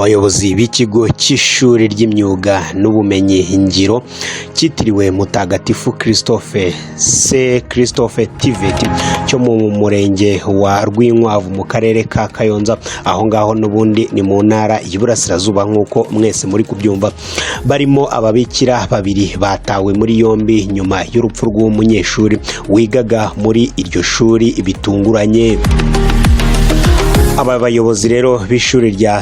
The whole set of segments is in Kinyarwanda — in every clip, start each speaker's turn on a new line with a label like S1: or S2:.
S1: abayobozi b'ikigo cy'ishuri ry'imyuga n'ubumenyi ngiro cyitiriwe Mutagatifu Christophe TVET cyo mu murenge wa Rwinkwavu mu karere ka Kayonza, aho ngaho n'ubundi ni mu ntara y'Iburasirazuba nk'uko mwese muri kubyumva. Barimo ababikira babiri batawe muri yombi nyuma y'urupfu rw'umunyeshuri wigaga muri iryo shuri bitunguranye. Aba bayobozi rero b'ishuri rya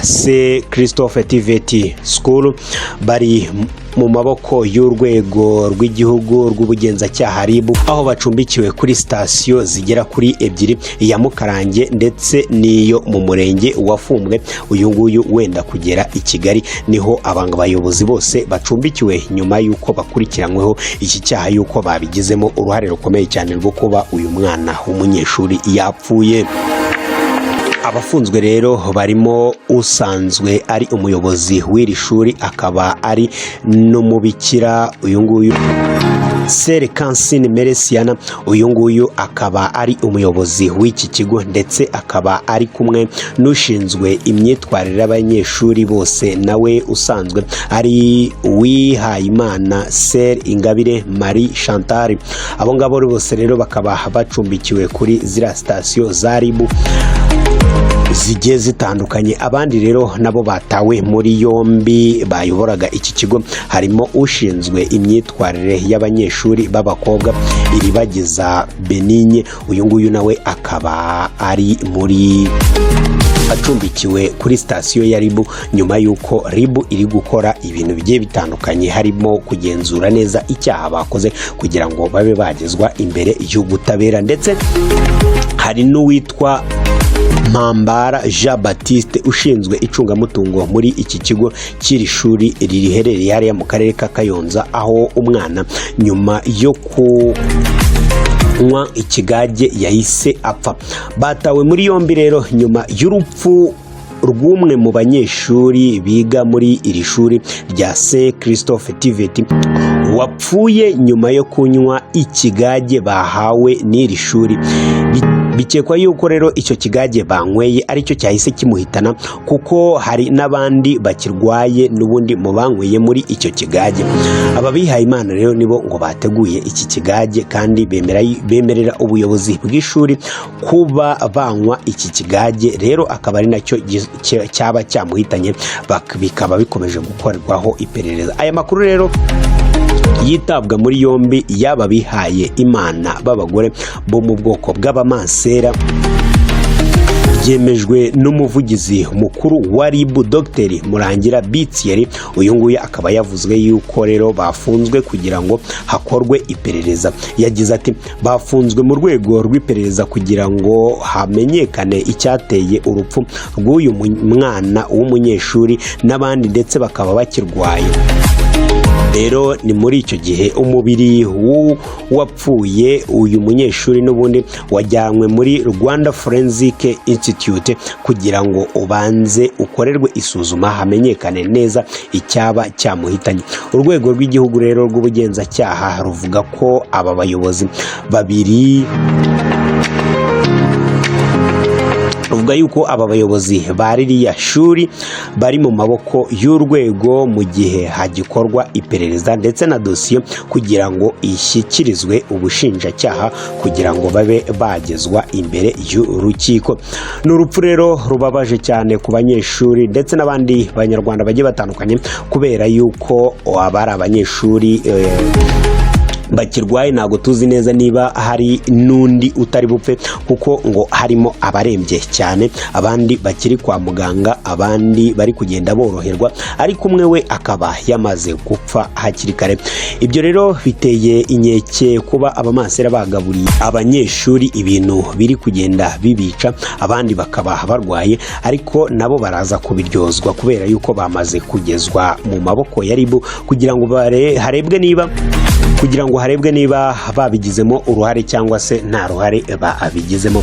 S1: Christophe TVET School bari mu maboko y'urwego rw'igihugu rw'ubugenzacyaha RIB, aho bacumbikiwe kuri sitasiyo zigera kuri ebyiri, iya Mukarange ndetse n'iyo mu murenge wa Fumbwe. Uyu nguyu wenda kugera i Kigali niho abanga bayobozi bose bacumbikiwe nyuma y'uko bakurikiranyweho iki cyaha y'uko babigizemo uruhare rukomeye cyane rwo kuba uyu mwana w'umunyeshuri yapfuye. Abafunzwe rero barimo usanzwe ari umuyobozi w'iri shuri, akaba ari n'umubikira uyu nguyu Sere Kansine Meresiana. Uyu nguyu akaba ari umuyobozi w'iki kigo ndetse akaba ari kumwe n'ushinzwe imyitwarire y'abanyeshuri bose, nawe usanzwe ari Uwihayimana Sere Ingabire Marie Chantal. Abo ngabo bose rero bakaba bacumbikiwe kuri zira sitasiyo za RIB zigiye zitandukanye. Abandi rero nabo batawe muri yombi bayoboraga iki kigo harimo ushinzwe imyitwarire y'abanyeshuri b'abakobwa Iribagiza Benigne. Uyu nguyu nawe akaba ari muri acumbikiwe kuri sitasiyo ya RIB nyuma y'uko RIB iri gukora ibintu bigiye bitandukanye, harimo kugenzura neza icyaha bakoze kugira ngo babe bagezwa imbere y'ubutabera. Ndetse hari n'uwitwa Mpambara Jean Baptiste ushinzwe icungamutungo muri iki kigo cy'iri shuri riherereye hariya mu karere ka Kayonza, aho umwana nyuma yo kunywa ikigage yahise apfa. Batawe muri yombi rero nyuma y'urupfu rw'umwe mu banyeshuri biga muri iri shuri rya Christophe TVET wapfuye nyuma yo kunywa ikigage bahawe n'iri shuri. Bikekwa yuko rero icyo kigage banyweye aricyo cyahise kimuhitana, kuko hari n'abandi bakirwaye n'ubundi mu banyweye muri icyo kigage. Ababihaye Imana rero nibo ngo bateguye iki kigage kandi bemerera ubuyobozi bw'ishuri kuba banywa iki kigage, rero akaba ari nacyo cyaba cyamuhitanye, bikaba bikomeje gukorerwaho iperereza. Aya makuru rero yitabwa muri yombi yaba bihaye Imana b'abagore bo mu bwoko bw'abamansera, byemejwe n'umuvugizi mukuru wa RIB Dr Murangira Thierry. Uyu nguyu akaba yavuzwe yuko rero bafunzwe kugira ngo hakorwe iperereza. Yagize ati bafunzwe mu rwego rw'iperereza kugira ngo hamenyekane icyateye urupfu rw'uyu mwana w'umunyeshuri n'abandi ndetse bakaba bakirwaye. Rero ni muri icyo gihe umubiri wapfuye uyu munyeshuri n'ubundi wajyanywe muri Rwanda Forensic Institute kugira ngo ubanze ukorerwe isuzuma hamenyekane neza icyaba cyamuhitanye. Urwego rw'igihugu rero rw'ubugenzacyaha ruvuga ko aba bayobozi babiri ruvuga yuko aba bayobozi ba ririya shuri bari mu maboko y'urwego mu gihe hagikorwa iperereza ndetse na dosiye kugira ngo ishyikirizwe ubushinjacyaha kugira ngo babe bagezwa imbere y'urukiko. Ni urupfu rero rubabaje cyane ku banyeshuri ndetse n'abandi banyarwanda bagiye batandukanye, kubera yuko abari abanyeshuri bakirwaye. Ntabwo tuzi neza niba hari n'undi utari bupfe, kuko ngo harimo abarembye cyane, abandi bakiri kwa muganga, abandi bari kugenda boroherwa, ariko umwe we akaba yamaze gupfa hakiri kare. Ibyo rero biteye inkeke kuba abamansera bagaburiye abanyeshuri ibintu biri kugenda bibica, abandi bakaba barwaye, ariko nabo baraza kubiryozwa kubera yuko bamaze kugezwa mu maboko ya RIB kugira ngo harebwe niba babigizemo uruhare cyangwa se nta ruhare babigizemo.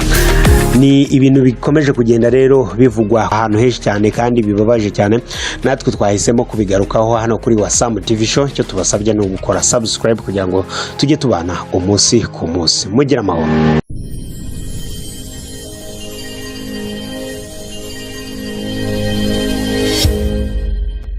S1: Ni ibintu bikomeje kugenda rero bivugwa ahantu henshi cyane kandi bibabaje cyane. Natwe twahisemo kubigarukaho hano kuri Wasamu TV Show. Icyo tubasabye ni ugukora subscribe kugira ngo tujye tubana umunsi ku munsi. Mugira amahoro.